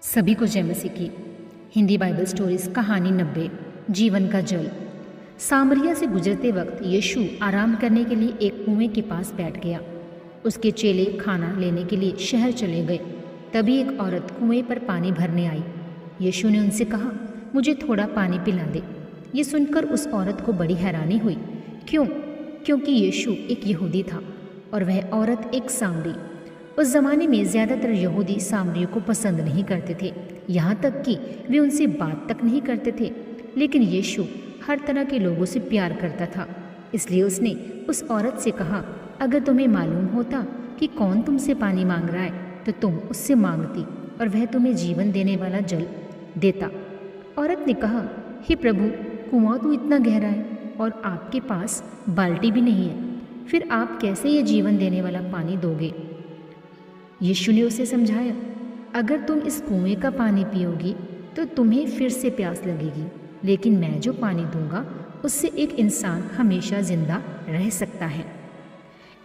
सभी को जय मसीह की। हिंदी बाइबल स्टोरीज कहानी 90 जीवन का जल। सामरिया से गुजरते वक्त यीशु आराम करने के लिए एक कुएं के पास बैठ गया। उसके चेले खाना लेने के लिए शहर चले गए। तभी एक औरत कुएं पर पानी भरने आई। यीशु ने उनसे कहा, मुझे थोड़ा पानी पिला दे। ये सुनकर उस औरत को बड़ी हैरानी हुई। क्योंकि यीशु एक यहूदी था और वह औरत एक सामरी। उस जमाने में ज़्यादातर यहूदी सामरियों को पसंद नहीं करते थे, यहाँ तक कि वे उनसे बात तक नहीं करते थे। लेकिन यीशु हर तरह के लोगों से प्यार करता था, इसलिए उसने उस औरत से कहा, अगर तुम्हें मालूम होता कि कौन तुमसे पानी मांग रहा है तो तुम उससे मांगती और वह तुम्हें जीवन देने वाला जल देता। औरत ने कहा, हे प्रभु, कुआं तो इतना गहरा है और आपके पास बाल्टी भी नहीं है, फिर आप कैसे ये जीवन देने वाला पानी दोगे? यीशु ने उसे समझाया, अगर तुम इस कुएं का पानी पियोगी तो तुम्हें फिर से प्यास लगेगी, लेकिन मैं जो पानी दूंगा उससे एक इंसान हमेशा जिंदा रह सकता है।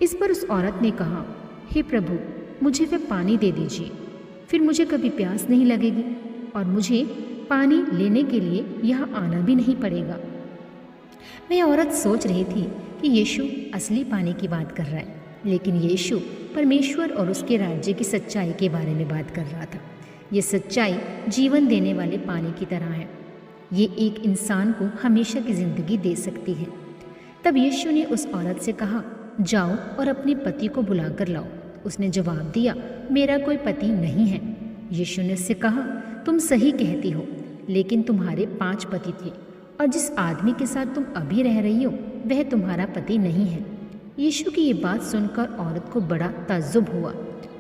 इस पर उस औरत ने कहा, हे प्रभु, मुझे वह पानी दे दीजिए, फिर मुझे कभी प्यास नहीं लगेगी और मुझे पानी लेने के लिए यहाँ आना भी नहीं पड़ेगा। वह औरत सोच रही थी कि यीशु असली पानी की बात कर रहा है, लेकिन यीशु परमेश्वर और उसके राज्य की सच्चाई के बारे में बात कर रहा था। ये सच्चाई जीवन देने वाले पानी की तरह है। ये एक इंसान को हमेशा की ज़िंदगी दे सकती है। तब यीशु ने उस औरत से कहा, जाओ और अपने पति को बुला कर लाओ। उसने जवाब दिया, मेरा कोई पति नहीं है। यीशु ने उससे कहा, तुम सही कहती हो, लेकिन तुम्हारे 5 पति थे और जिस आदमी के साथ तुम अभी रह रही हो वह तुम्हारा पति नहीं है। यीशु की ये बात सुनकर औरत को बड़ा ताज्जुब हुआ।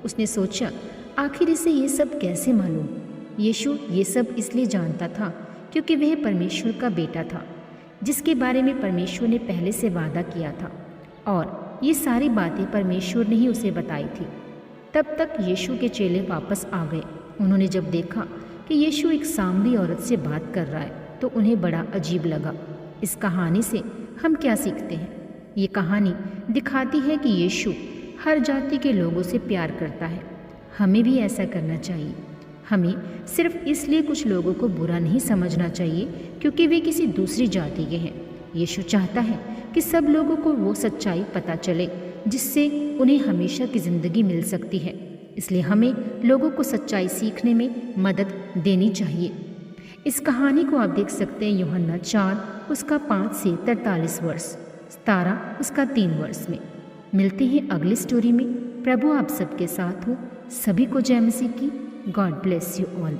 उसने सोचा, आखिर इसे ये सब कैसे मालूम? यीशु ये सब इसलिए जानता था क्योंकि वह परमेश्वर का बेटा था, जिसके बारे में परमेश्वर ने पहले से वादा किया था, और ये सारी बातें परमेश्वर ने ही उसे बताई थी। तब तक यीशु के चेले वापस आ गए। उन्होंने जब देखा कि यीशु एक सामरी औरत से बात कर रहा है तो उन्हें बड़ा अजीब लगा। इस कहानी से हम क्या सीखते हैं? ये कहानी दिखाती है कि यीशु हर जाति के लोगों से प्यार करता है। हमें भी ऐसा करना चाहिए। हमें सिर्फ इसलिए कुछ लोगों को बुरा नहीं समझना चाहिए क्योंकि वे किसी दूसरी जाति के हैं। यीशु चाहता है कि सब लोगों को वो सच्चाई पता चले जिससे उन्हें हमेशा की ज़िंदगी मिल सकती है। इसलिए हमें लोगों को सच्चाई सीखने में मदद देनी चाहिए। इस कहानी को आप देख सकते हैं यूहन्ना 4 उसका 5 से 43 वर्ष, 17 उसका 3 वर्ष में। मिलते हैं अगली स्टोरी में। प्रभु आप सबके साथ हो। सभी को जय मसीह की। God bless you all.